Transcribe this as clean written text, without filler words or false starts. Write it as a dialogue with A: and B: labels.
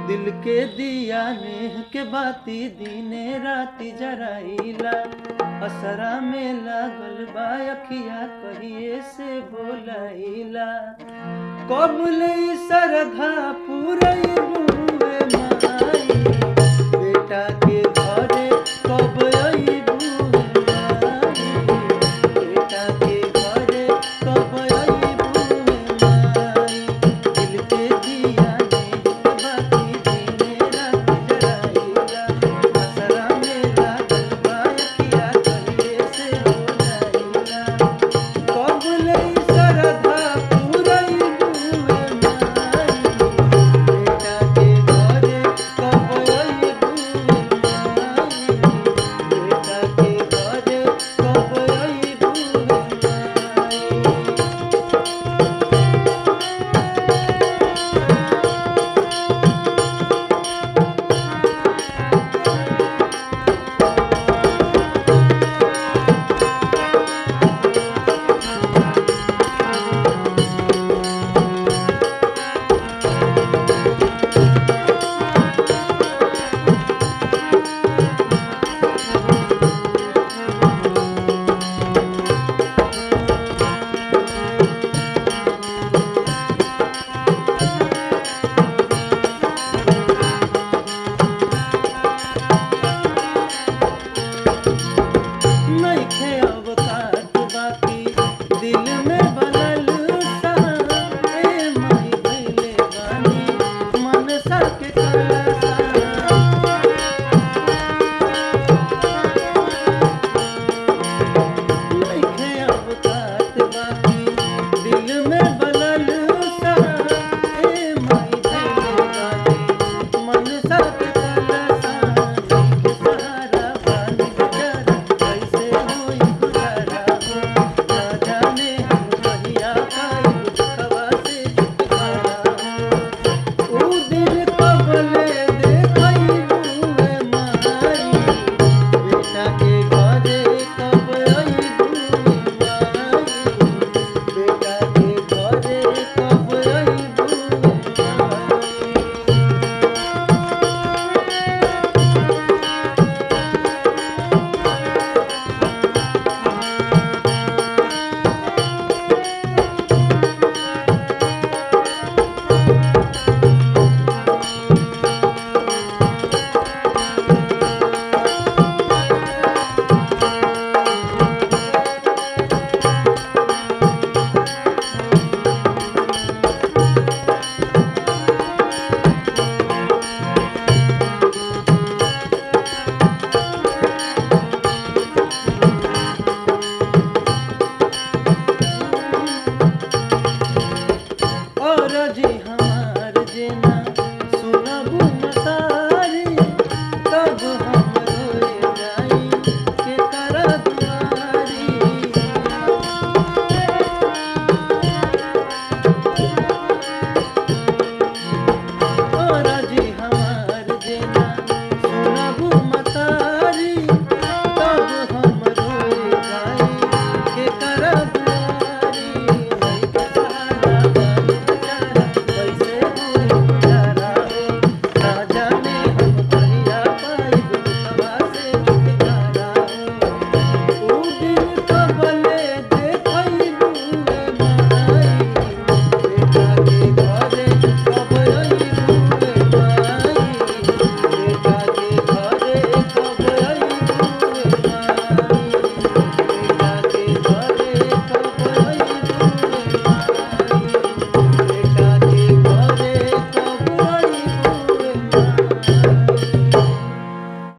A: दिल के दिया नेह के बाती दीने राती जराइला असरा में लागल बा अखिया कहिए से बोलाइला कबले सरधा पूरई बुए माई बेटा के घरे कब आई बुए माई बेटा के घरे कब आई बुए माई दिल के दिया नेह के बाती दीने राती जराइला असरा में लागल बा अखिया कहिए से बोलाइला कबले सरधा पूरई बुए माई बेटा के घरे कब आई बुए माई बेटा के घरे कब आई बुए माई नइखे अवकात बाकी दिल में बनल सा ए माई भइले बानी मनसा के कलसा नइखे अवकात बाकी दिल में बनल सा ए माई भइले बानी मनसा के कलसा नइखे सहारा बानी बेचारा कैसे होई गुजारा हो ना जाने हम कहिया पाई दुखवा से छुटकारा हो ऊ दिन कबले देखई बुए माई बेटा के घरे कब आई बुए माई बेटा के घरे कब आई और जी हमार जेना सुनबू